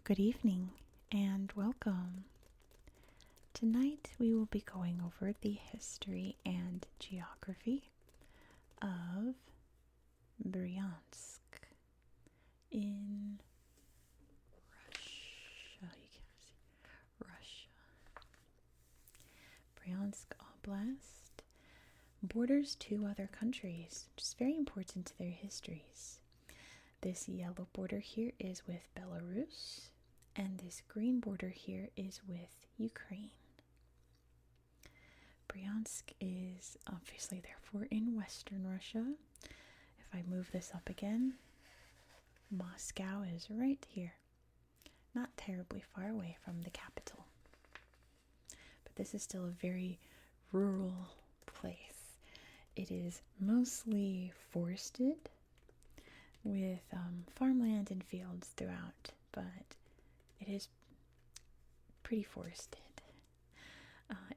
Good evening and welcome. Tonight we will be going over the history and geography of Bryansk in Russia. You can't see Russia. Bryansk Oblast borders two other countries, which is very important to their histories. This yellow border here is with Belarus, and this green border here is with Ukraine. Bryansk is obviously therefore in western Russia. If I move this up again, Moscow is right here, not terribly far away from the capital. But this is still a very rural place. It is mostly forested with farmland and fields throughout, but it is pretty forested.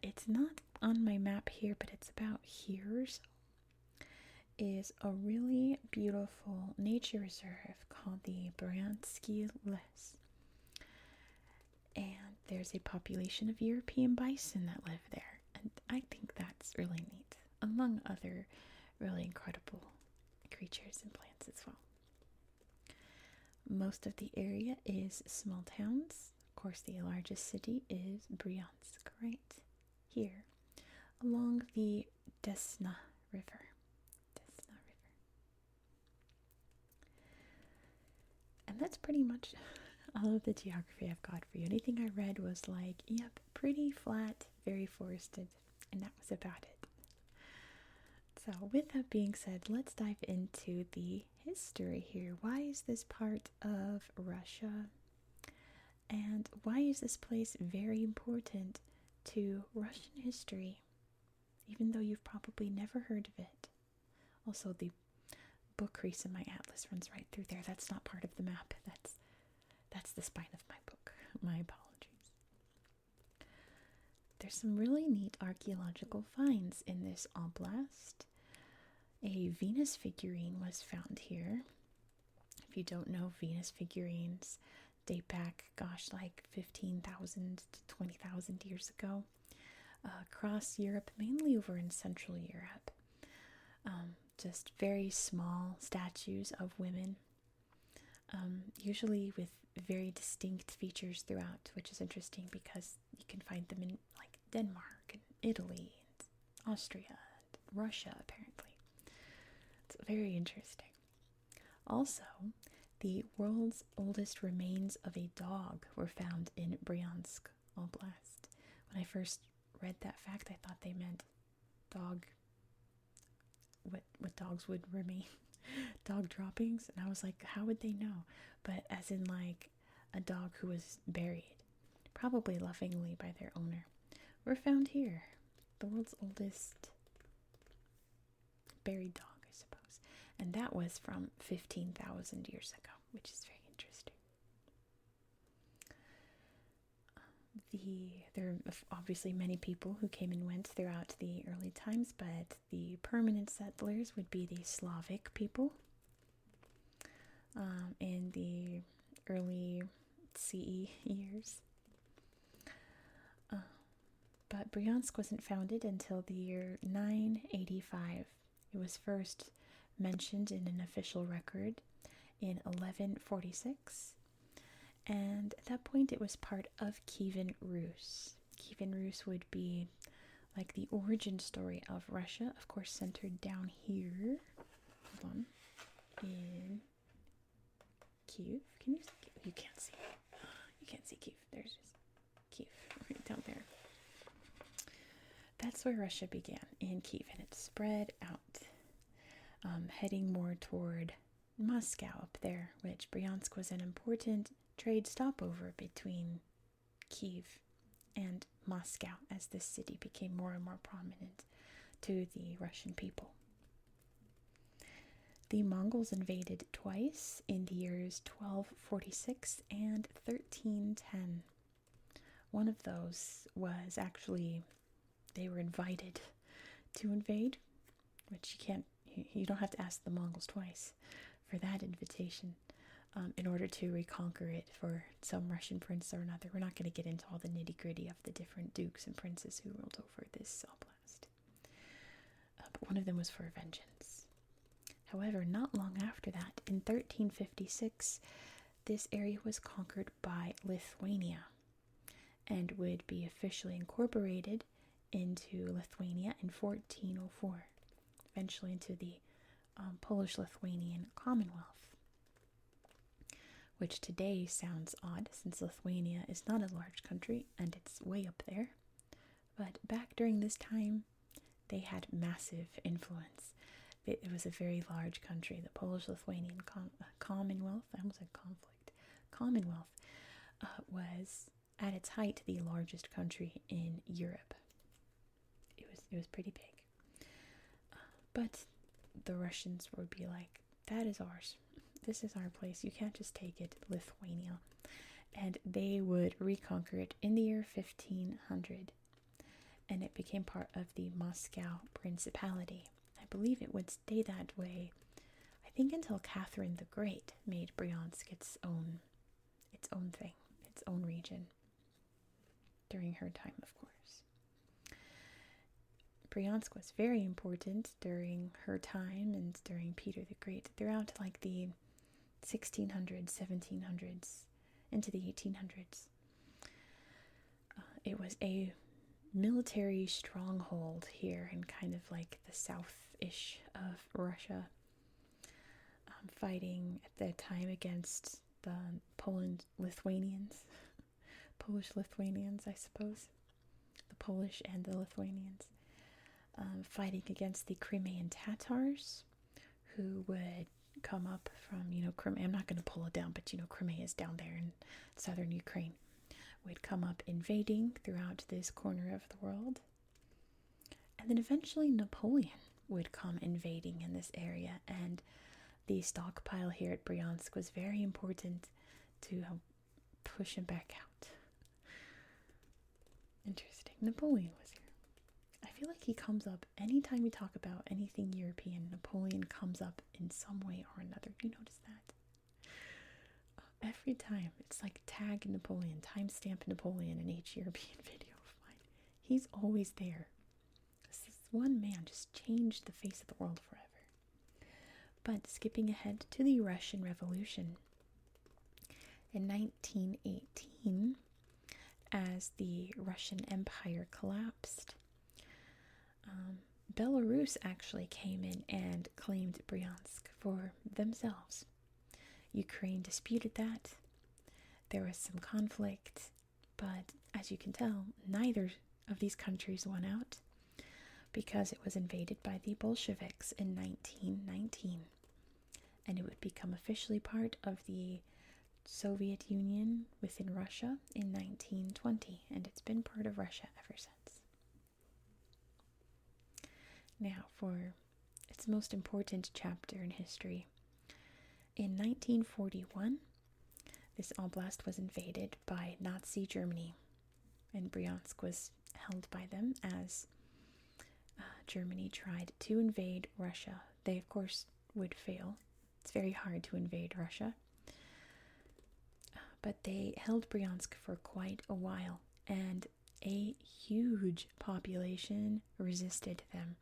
It's not on my map here, but it's about here or so. Is a really beautiful nature reserve called the Bryansky Les. And there's a population of European bison that live there. And I think that's really neat, among other really incredible creatures and plants as well. Most of the area is small towns. Of course, the largest city is Bryansk, right here, along the Desna River. And that's pretty much all of the geography I've got for you. Anything I read was like, yep, pretty flat, very forested, and that was about it. So with that being said, let's dive into the history here. Why is this part of Russia? And why is this place very important to Russian history, even though you've probably never heard of it? Also, the book crease in my atlas runs right through there. That's not part of the map. That's the spine of my book. My apologies. There's some really neat archaeological finds in this oblast. A Venus figurine was found here. If you don't know, Venus figurines date back, like 15,000 to 20,000 years ago, across Europe, mainly over in Central Europe. Just very small statues of women, usually with very distinct features throughout, which is interesting because you can find them in like Denmark and Italy and Austria and Russia, apparently. It's very interesting. Also, the world's oldest remains of a dog were found in Bryansk Oblast. When I first read that fact, I thought they meant what dogs would remain, dog droppings, and I was like, how would they know? But as in like a dog who was buried, probably lovingly by their owner, were found here. The world's oldest buried dog, I suppose. And that was from 15,000 years ago, which is very interesting. There are obviously many people who came and went throughout the early times, but the permanent settlers would be the Slavic people in the early CE years. But Bryansk wasn't founded until the year 985. It was first mentioned in an official record in 1146. And at that point, it was part of Kievan Rus. Kievan Rus would be like the origin story of Russia, of course, centered down here. Hold on. In Kiev. Can you see Kiev? You can't see. You can't see Kiev. There's just Kiev right down there. That's where Russia began, in Kiev, and it spread out, heading more toward Moscow up there, which Bryansk was an important trade stopover between Kiev and Moscow as this city became more and more prominent to the Russian people. The Mongols invaded twice in the years 1246 and 1310. One of those was actually, they were invited to invade, which you don't have to ask the Mongols twice for that invitation. in order to reconquer it for some Russian prince or another. We're not going to get into all the nitty-gritty of the different dukes and princes who ruled over this oblast. But one of them was for vengeance. However, not long after that, in 1356, this area was conquered by Lithuania and would be officially incorporated into Lithuania in 1404, eventually into the Polish-Lithuanian Commonwealth, which today sounds odd since Lithuania is not a large country and it's way up there. But back during this time, they had massive influence. It was a very large country. The Polish-Lithuanian Commonwealth, I almost said conflict, Commonwealth was at its height the largest country in Europe. It was pretty big. But the Russians would be like, that is ours. This is our place. You can't just take it, Lithuania. And they would reconquer it in the year 1500. And it became part of the Moscow Principality. I believe it would stay that way, I think, until Catherine the Great made Bryansk its own thing, its own region. During her time, of course. Bryansk was very important during her time and during Peter the Great, throughout like the 1600s, 1700s, into the 1800s. It was a military stronghold here in kind of like the south-ish of Russia, fighting at that time against the Polish-Lithuanians, I suppose, the Polish and the Lithuanians, fighting against the Crimean Tatars, who would come up from, Crimea. I'm not going to pull it down, but Crimea is down there in southern Ukraine. Would come up invading throughout this corner of the world. And then eventually Napoleon would come invading in this area, and the stockpile here at Bryansk was very important to push him back out. Interesting. Napoleon was here. I feel like he comes up anytime we talk about anything European. Napoleon comes up in some way or another. You notice that? Every time. It's like tag Napoleon, timestamp Napoleon in each European video of mine. He's always there. This one man just changed the face of the world forever. But skipping ahead to the Russian Revolution. In 1918, as the Russian Empire collapsed, Belarus actually came in and claimed Bryansk for themselves. Ukraine disputed that. There was some conflict, but as you can tell, neither of these countries won out because it was invaded by the Bolsheviks in 1919, and it would become officially part of the Soviet Union within Russia in 1920, and it's been part of Russia ever since. Now, for its most important chapter in history. In 1941, this oblast was invaded by Nazi Germany, and Bryansk was held by them as Germany tried to invade Russia. They, of course, would fail. It's very hard to invade Russia. But they held Bryansk for quite a while, and a huge population resisted them,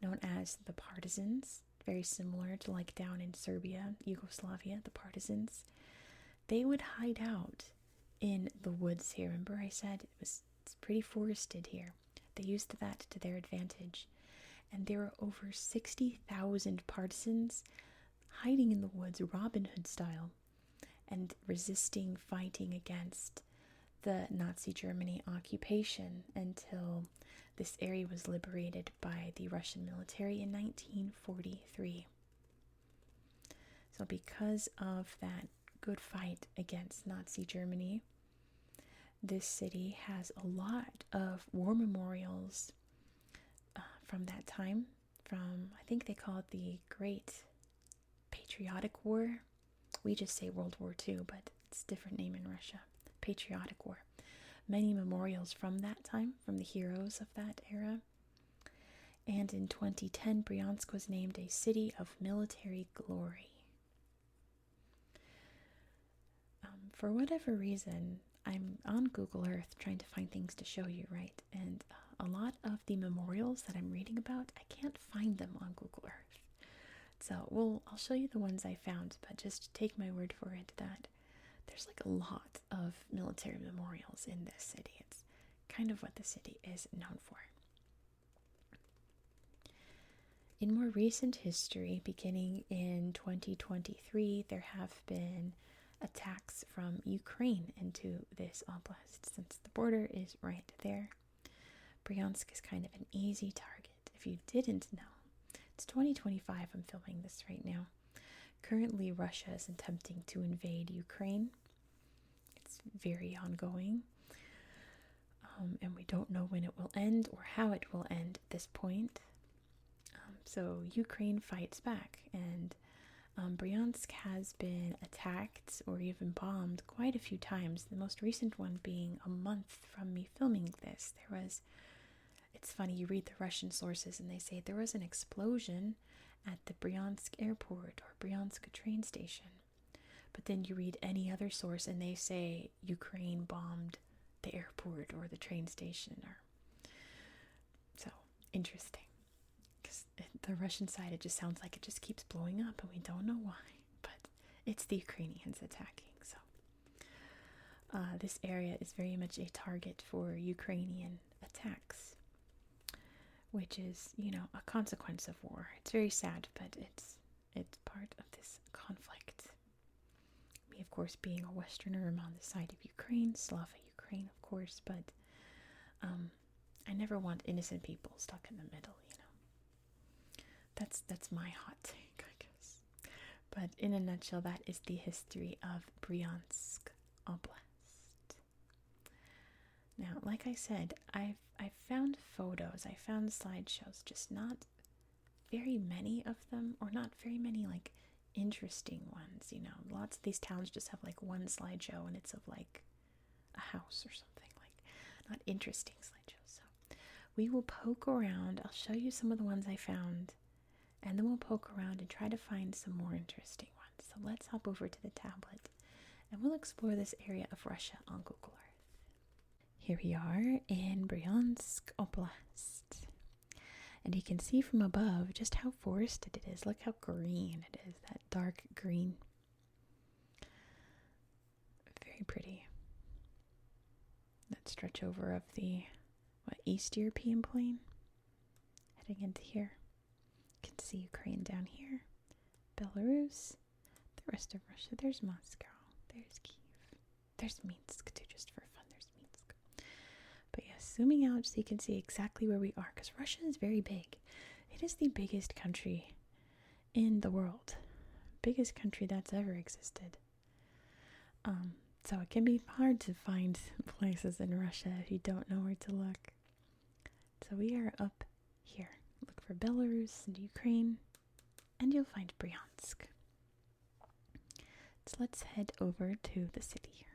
known as the partisans, very similar to like down in Serbia, Yugoslavia, the partisans. They would hide out in the woods here. Remember I said it's pretty forested here. They used that to their advantage. And there were over 60,000 partisans hiding in the woods, Robin Hood style, and resisting, fighting against the Nazi Germany occupation until this area was liberated by the Russian military in 1943. So because of that good fight against Nazi Germany, this city has a lot of war memorials from that time, from, I think they call it the Great Patriotic War. We just say World War II, but it's a different name in Russia. Patriotic War. Many memorials from that time, from the heroes of that era. And in 2010, Bryansk was named a city of military glory. for whatever reason, I'm on Google Earth trying to find things to show you, right? And a lot of the memorials that I'm reading about, I can't find them on Google Earth. So, I'll show you the ones I found, but just take my word for it that there's like a lot of military memorials in this city. It's kind of what the city is known for. In more recent history, beginning in 2023, there have been attacks from Ukraine into this oblast, since the border is right there. Bryansk is kind of an easy target. If you didn't know, it's 2025, I'm filming this right now. Currently, Russia is attempting to invade Ukraine. It's very ongoing. And we don't know when it will end or how it will end at this point. So Ukraine fights back, and Bryansk has been attacked or even bombed quite a few times. The most recent one being a month from me filming this. It's funny, you read the Russian sources and they say there was an explosion at the Bryansk airport or Bryansk train station. But then you read any other source and they say Ukraine bombed the airport or the train station. So, interesting. Because the Russian side, it just sounds like it just keeps blowing up and we don't know why. But it's the Ukrainians attacking. So, this area is very much a target for Ukrainian attacks, which is, a consequence of war. It's very sad, but it's part of this conflict. Me, of course, being a Westerner, I'm on the side of Ukraine, Slava Ukraine, of course, but I never want innocent people stuck in the middle, That's my hot take, I guess. But in a nutshell, that is the history of Bryansk Oblast. Now, like I said, I've found photos, I found slideshows, just not very many of them, or not very many, interesting ones, Lots of these towns just have, one slideshow, and it's of, a house or something, not interesting slideshows. So we will poke around. I'll show you some of the ones I found, and then we'll poke around and try to find some more interesting ones. So let's hop over to the tablet, and we'll explore this area of Russia on Google Earth. Here we are in Bryansk Oblast. And you can see from above just how forested it is. Look how green it is, that dark green. Very pretty. That stretch over of the, East European plain? Heading into here. You can see Ukraine down here. Belarus. The rest of Russia. There's Moscow. There's Kiev. There's Minsk too, just for fun. There's Minsk. But yeah, zooming out so you can see exactly where we are, because Russia is very big. It is the biggest country in the world. Biggest country that's ever existed. So it can be hard to find places in Russia if you don't know where to look. So we are up here. Look for Belarus and Ukraine, and you'll find Bryansk. So let's head over to the city here.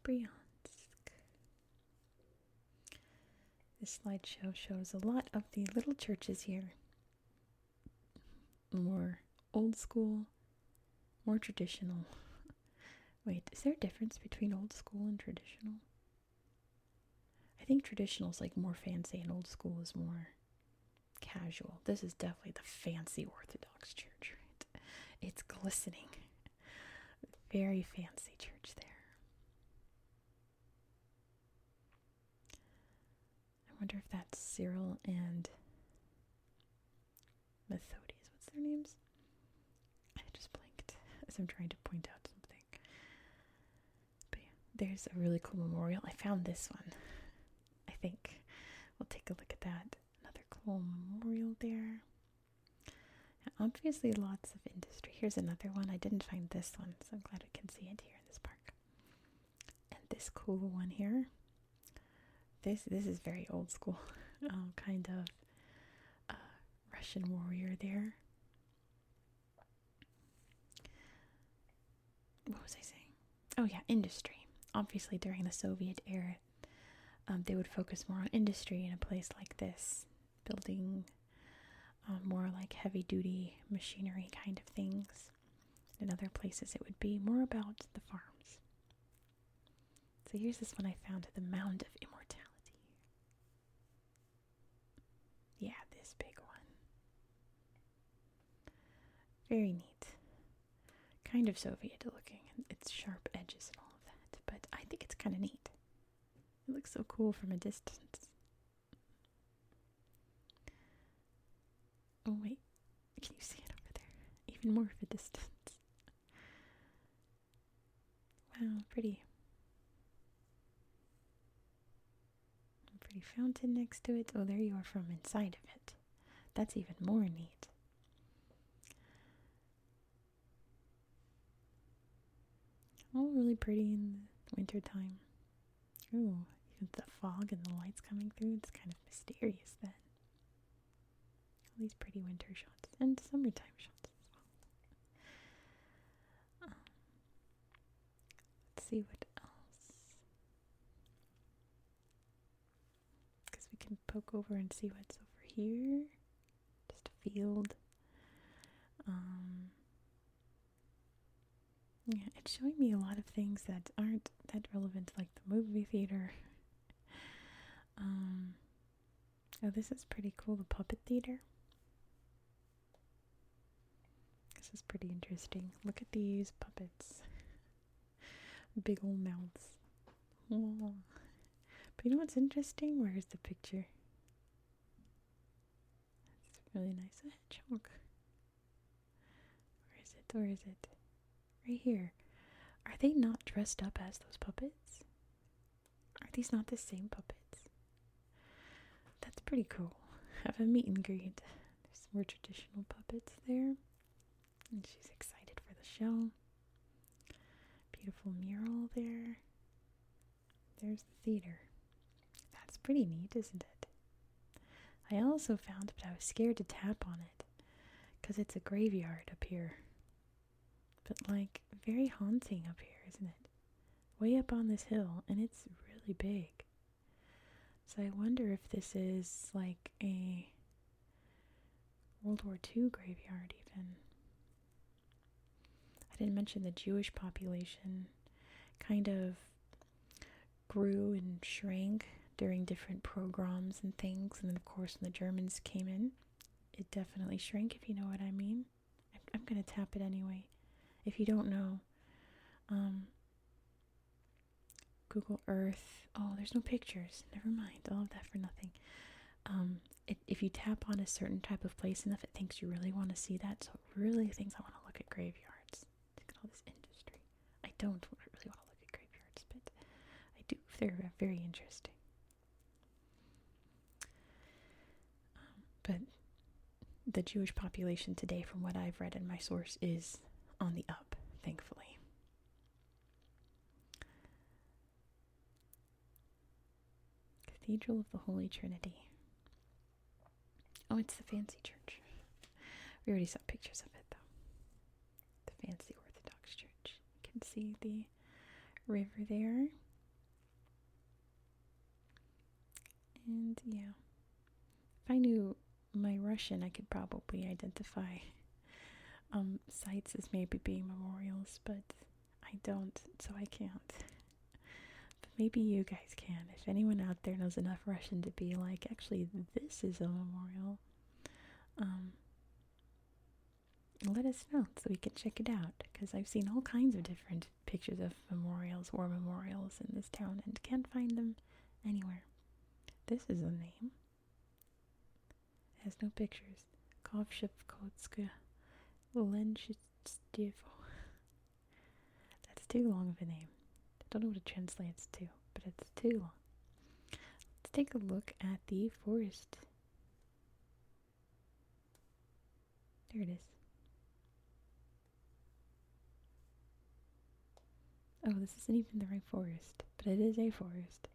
Bryansk. This slideshow shows a lot of the little churches here. More old school, more traditional. Wait, is there a difference between old school and traditional? I think traditional is more fancy and old school is more casual. This is definitely the fancy Orthodox church, right? It's glistening. Very fancy church there. I wonder if that's Cyril and Methodius. What's their names? I just blinked as I'm trying to point out something. But yeah, there's a really cool memorial. I found this one. I think we'll take a look at that. Another cool memorial there. Now, obviously lots of industry. Here's another one. I didn't find this one, so I'm glad we can see it here in this park. And this cool one here. This is very old school. Kind of Russian warrior there. What was I saying? Oh yeah, industry. Obviously during the Soviet era, they would focus more on industry in a place like this. Building more like heavy duty machinery kind of things. In other places it would be more about the farms. So here's this one I found, the Mound of Immortality. Yeah, this big one. Very neat. Kind of Soviet looking, and its sharp edges and all of that, but I think it's kind of neat. It looks so cool from a distance. Oh wait, can you see it over there? Even more of a distance. Wow, pretty. A pretty fountain next to it. Oh, there you are from inside of it. That's even more neat. Oh, really pretty in the winter time. Ooh, even the fog and the lights coming through, it's kind of mysterious then. All these pretty winter shots and summertime shots as well. Let's see what else. Because we can poke over and see what's over here. Just a field. Yeah, it's showing me a lot of things that aren't that relevant, like the movie theater. Oh, this is pretty cool, the puppet theater. This is pretty interesting. Look at these puppets. Big old mouths. Whoa. But you know what's interesting? Where's the picture? It's really nice. A hedgehog. Where is it? Where is it? Right here. Are they not dressed up as those puppets? Are these not the same puppets? That's pretty cool. Have a meet and greet. There's more traditional puppets there. And she's excited for the show. Beautiful mural there. There's the theater. That's pretty neat, isn't it? I also found, but I was scared to tap on it, because it's a graveyard up here. But like, very haunting up here, isn't it? Way up on this hill, and it's really big. So I wonder if this is like a World War II graveyard even. I didn't mention the Jewish population kind of grew and shrank during different pogroms and things. And then of course when the Germans came in, it definitely shrank, if you know what I mean. I'm going to tap it anyway. If you don't know, Google Earth. Oh, there's no pictures. Never mind. All of that for nothing. If you tap on a certain type of place enough, it thinks you really want to see that. So it really thinks I want to look at graveyards. Look at all this industry. I don't really want to look at graveyards, but I do if they're very interesting. But the Jewish population today, from what I've read in my source, is on the up, thankfully. Cathedral of the Holy Trinity. Oh, it's the fancy church. We already saw pictures of it, though. The fancy Orthodox church. You can see the river there. And, yeah. If I knew my Russian, I could probably identify sites as maybe being memorials, but I don't, so I can't. But maybe you guys can. If anyone out there knows enough Russian to be like, actually, this is a memorial, let us know so we can check it out, because I've seen all kinds of different pictures of memorials, war memorials in this town, and can't find them anywhere. This is a name. It has no pictures. Kovshevkotska Lenchistevo. That's too long of a name. I don't know what it translates to, but it's too long. Let's take a look at the forest. There it is. Oh, this isn't even the right forest, but it is a forest.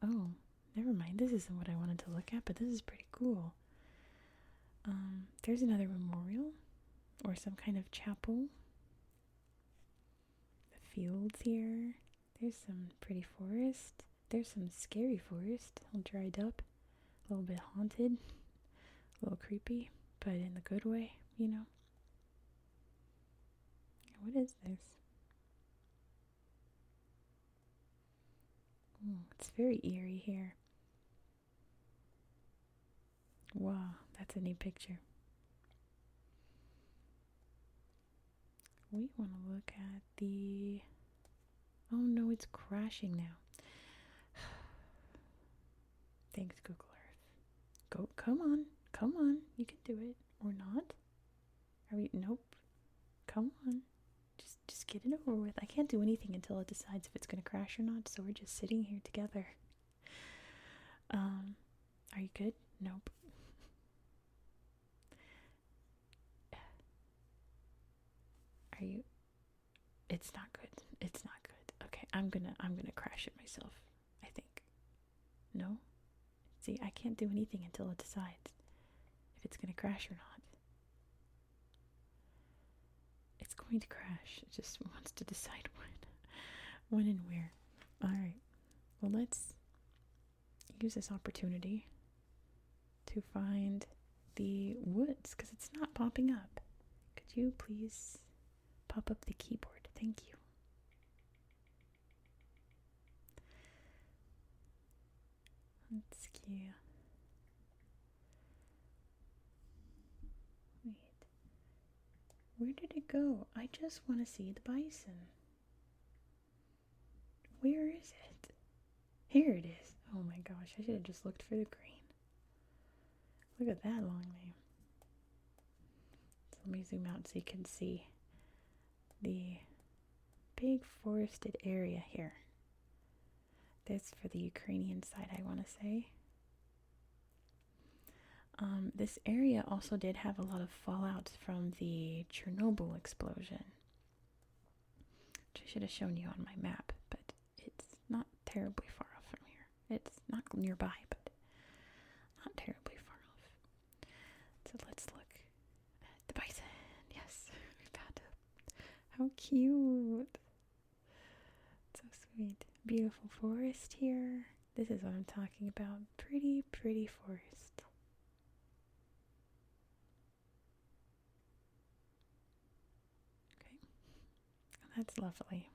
Oh, never mind. This isn't what I wanted to look at, but this is pretty cool. There's another memorial, or some kind of chapel. The fields here. There's some pretty forest. There's some scary forest, all dried up. A little bit haunted, a little creepy, but in the good way, you know. What is this? Oh, it's very eerie here. Wow, that's a neat picture. We want to look at the... Oh no, it's crashing now. Thanks, Google Earth. Go, come on, you can do it. Or not. Are we? Nope. Come on. Just get it over with. I can't do anything until it decides if it's going to crash or not, so we're just sitting here together. Are you good? Nope. Are you? It's not good. It's not good. Okay, I'm gonna crash it myself, I think. No? See, I can't do anything until it decides if it's gonna crash or not. It's going to crash. It just wants to decide when and where. Alright. Well, let's use this opportunity to find the woods, because it's not popping up. Could you please pop up the keyboard? Thank you. Let's see. Wait. Where did it go? I just want to see the bison. Where is it? Here it is. Oh my gosh, I should have just looked for the green. Look at that long name. So let me zoom out so you can see the big forested area here. This for the Ukrainian side, I want to say. This area also did have a lot of fallout from the Chernobyl explosion, which I should have shown you on my map, but it's not terribly far off from here. It's not nearby, but not terribly far off. So let's look at the bison. Yes, we found him. How cute. So sweet. Beautiful forest here. This is what I'm talking about. Pretty, pretty forest. Okay. That's lovely.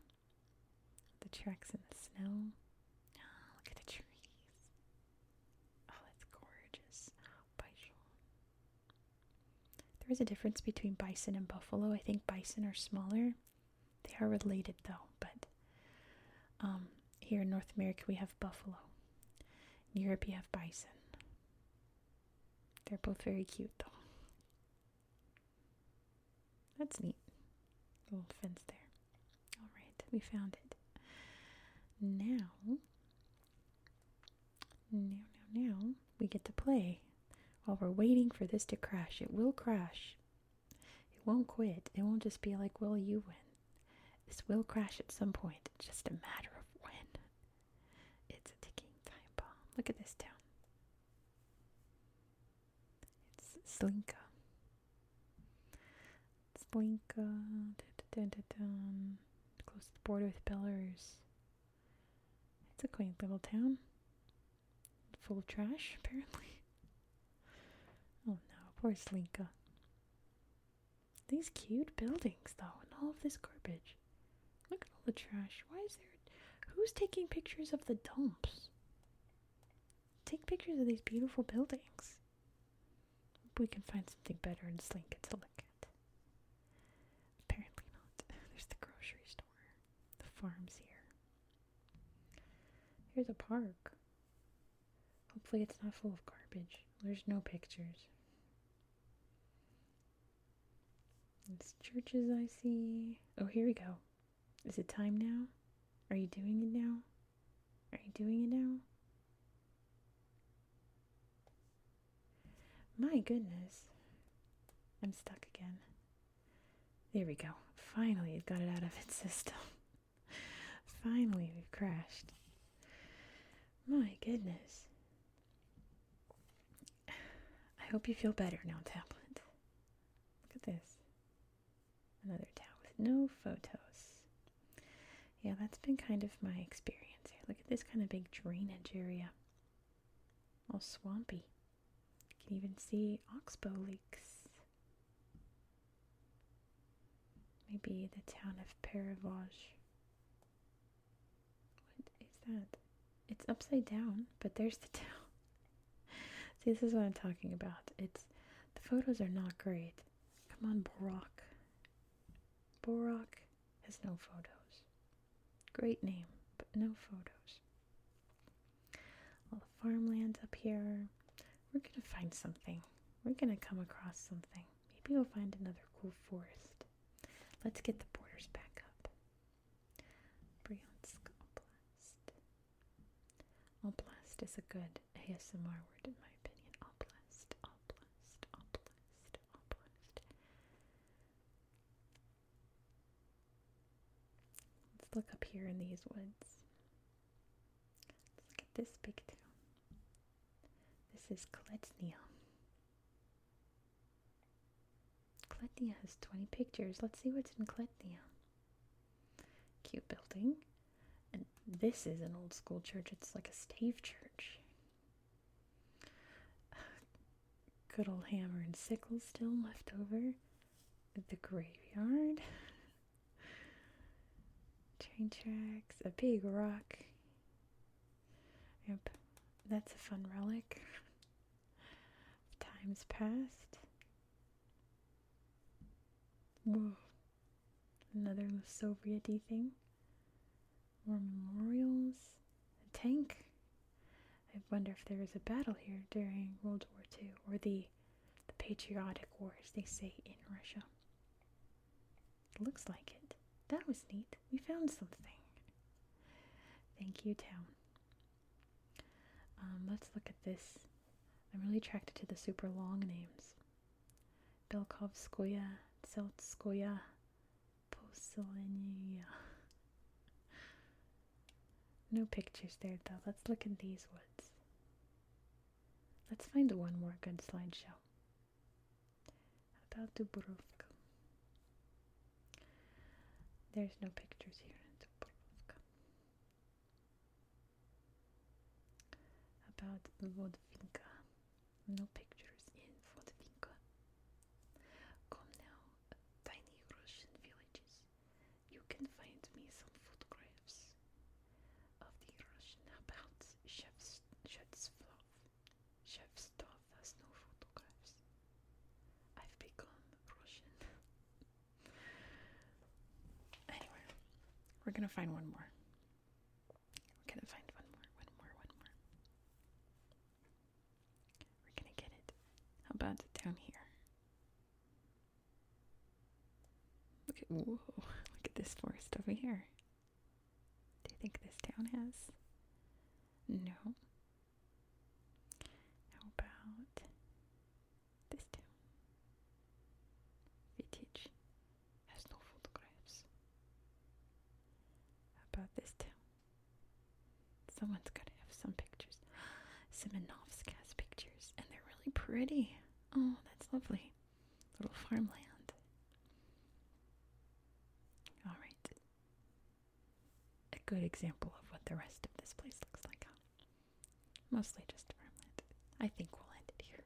The tracks in the snow. Oh, look at the trees. Oh, that's gorgeous. Bison. There is a difference between bison and buffalo. I think bison are smaller. They are related though, but here in North America we have buffalo. In Europe you have bison. They're both very cute though. That's neat. Little fence there. Alright, we found it. Now we get to play. While we're waiting for this to crash. It will crash. It won't quit. It won't just be like, well, you win. This will crash at some point. It's just a matter of when. It's a ticking time bomb. Look at this town. It's Slinka. Close to the border with Belarus. It's a quaint little town. Full of trash, apparently. Oh no, poor Slinka. These cute buildings, though, and all of this garbage. Look at all the trash. Why is there... Who's taking pictures of the dumps? Take pictures of these beautiful buildings. Hope we can find something better in Slinka to look at. Apparently not. There's the grocery store. The farm's here. Here's a park. Hopefully it's not full of garbage. There's no pictures. There's churches I see. Oh, here we go. Is it time now? Are you doing it now? Are you doing it now? My goodness. I'm stuck again. There we go. Finally, it got it out of its system. Finally, we've crashed. My goodness. I hope you feel better now, tablet. Look at this. Another town with no photos. Yeah, that's been kind of my experience here. Look at this kind of big drainage area. all swampy. You can even see oxbow leaks. Maybe the town of Perivage. What is that? It's upside down, but there's the town. See, this is what I'm talking about. The photos are not great. Come on, Borak. Borak has no photos. Great name, but no photos. All the farmland up here. We're gonna find something. We're gonna come across something. Maybe we'll find another cool forest. Let's get the borders back up. Bryansk Oblast. Oblast is a good ASMR word in my opinion. Oblast, Oblast, Oblast, Oblast. Let's look up here in these woods. Let's look at this big town. This is Kletnia. Kletnia has 20 pictures. Let's see what's in Kletnia. Cute building. And this is an old school church. It's like a stave church. Good old hammer and sickle still left over. The graveyard. Train tracks. A big rock. Yep. That's a fun relic. Times past. Whoa. Another Soviet-y thing. More memorials. A tank. I wonder if there was a battle here during World War II or the patriotic wars they say in Russia. It looks like it. That was neat. We found something. Thank you, town. Let's look at this. I'm really attracted to the super long names. Belkovskoya, Tseltskoya, Poselenia. No pictures there though. Let's look in these woods. Let's find one more good slideshow. About Dubrovka. There's no pictures here in Dubrovka. About Vodvinka. No pictures in Vodvinka. Come now, tiny Russian villages. You can find me some photographs of the Russian about Shevstov. Shevstov has no photographs. I've become Russian. Anyway, we're gonna find one more. We're gonna find one more. We're gonna get it. How about down here? Look at this forest over here. Do you think this town has? No. How about this town? Vintage has no photographs. How about this town? Someone's got to have some pictures. Semenovsk has pictures, and they're really pretty. Oh, that's lovely. Little farmland. All right. A good example of what the rest of this place looks like. Mostly just farmland. I think we'll end it here.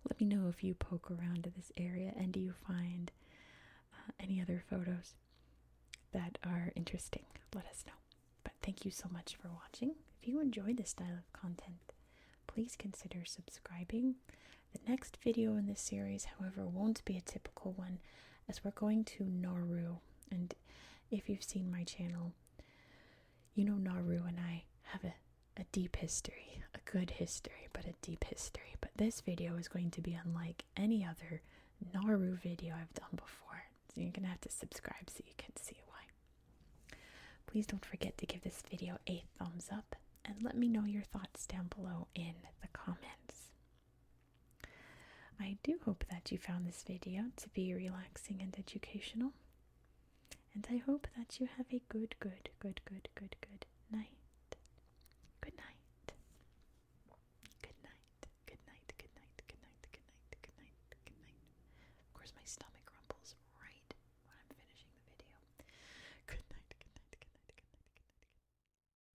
Let me know if you poke around to this area and do you find any other photos that are interesting. Let us know. But thank you so much for watching. If you enjoy this style of content, please consider subscribing. The next video in this series, however, won't be a typical one, as we're going to Nauru. And if you've seen my channel, you know Nauru and I have a deep history, a good history, but a deep history. But this video is going to be unlike any other Nauru video I've done before. So you're going to have to subscribe so you can see why. Please don't forget to give this video a thumbs up and let me know your thoughts down below in the comments. I do hope that you found this video to be relaxing and educational. And I hope that you have a good night.